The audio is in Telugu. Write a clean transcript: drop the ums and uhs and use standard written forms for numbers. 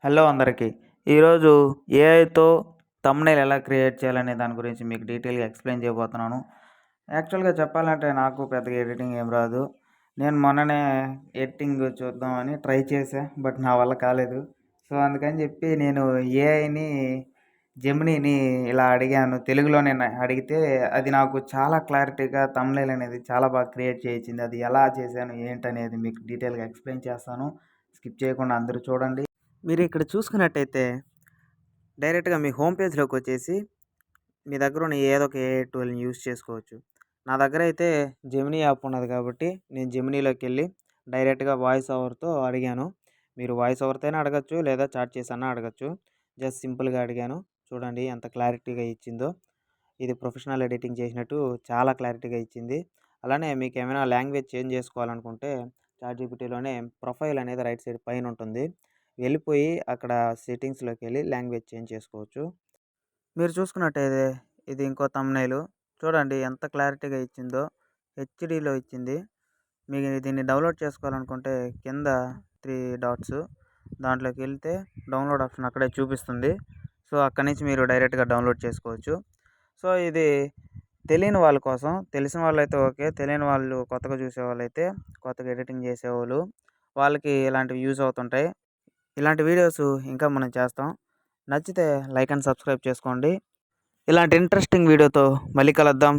హలో అందరికీ. ఈరోజు ఏఐతో థంబ్‌నెయిల్ ఎలా క్రియేట్ చేయాలనే దాని గురించి మీకు డీటెయిల్‌గా ఎక్స్‌ప్లెయిన్ చేయబోతున్నాను. యాక్చువల్‌గా చెప్పాలంటే నాకు పెద్దగా ఎడిటింగ్ ఏం రాదు. నేను మొన్ననే ఎడిటింగ్ చూద్దామని ట్రై చేశా. బట్ నా వల్ల కాలేదు. సో, అందుకని చెప్పి నేను ఏఐని, జెమినీని ఇలా అడిగాను. తెలుగులోనే అడిగితే అది నాకు చాలా క్లారిటీగా థంబ్‌నెయిల్ అనేది చాలా బాగా క్రియేట్ చేయించింది. అది ఎలా చేశాను, ఏంటనేది మీకు డీటెయిల్‌గా ఎక్స్‌ప్లెయిన్ చేస్తాను. స్కిప్ చేయకుండా అందరూ చూడండి. మీరు ఇక్కడ చూసుకున్నట్టయితే డైరెక్ట్‌గా మీ హోమ్ పేజ్‌లోకొచ్చేసి మీ దగ్గర ఉన్న ఏదో ఒక ఏఐ టూల్‌ని యూజ్ చేసుకోవచ్చు. నా దగ్గర అయితే జెమినీ యాప్ ఉన్నది కాబట్టి నేను జెమినీలోకెళ్ళి డైరెక్ట్‌గా వాయిస్ ఓవర్‌తో అడిగాను. మీరు వాయిస్ ఓవర్‌తో అయినా అడగొచ్చు, లేదా చాట్ చేసన్నా అడగొచ్చు. జస్ట్ సింపుల్‌గా అడిగాను. చూడండి ఎంత క్లారిటీగా ఇచ్చిందో. ఇది ప్రొఫెషనల్ ఎడిటింగ్ చేసినట్టు చాలా క్లారిటీగా ఇచ్చింది. అలానే మీకేమైనా లాంగ్వేజ్ చేంజ్ చేసుకోవాలనుకుంటే చాట్‌జీపీటీలోనే ప్రొఫైల్ అనేది రైట్ సైడ్ పైనుంటుంది. వెళ్ళిపోయి అక్కడ సెట్టింగ్స్‌లోకెళ్ళి లాంగ్వేజ్ చేంజ్ చేసుకోవచ్చు. మీరు చూసుకున్నట్టయితే ఇది ఇంకో థంబ్‌నెయిల్. చూడండి ఎంత క్లారిటీగా ఇచ్చిందో. హెచ్‌డీలో ఇచ్చింది. మీకు దీన్ని డౌన్‌లోడ్ చేసుకోవాలనుకుంటే కింద 3 డాట్స్ దాంట్లోకెళ్తే డౌన్‌లోడ్ ఆప్షన్ అక్కడే చూపిస్తుంది. సో, అక్కడి నుంచి మీరు డైరెక్ట్‌గా డౌన్‌లోడ్ చేసుకోవచ్చు. సో, ఇది తెలియని వాళ్ళ కోసం. తెలిసిన వాళ్ళైతే ఓకే. తెలియని వాళ్ళు కొత్తగా చూసేవాళ్ళైతే, కొత్తగా ఎడిటింగ్ చేసేవాళ్ళు వాళ్ళకి ఇలాంటివి యూజ్ అవుతుంటాయి. ఇలాంటి వీడియోస్ ఇంకా మనం చేస్తాం. నచ్చితే లైక్ అండ్ సబ్స్క్రైబ్ చేసుకోండి. ఇలాంటి ఇంట్రెస్టింగ్ వీడియోతో మళ్ళీ కలుద్దాం.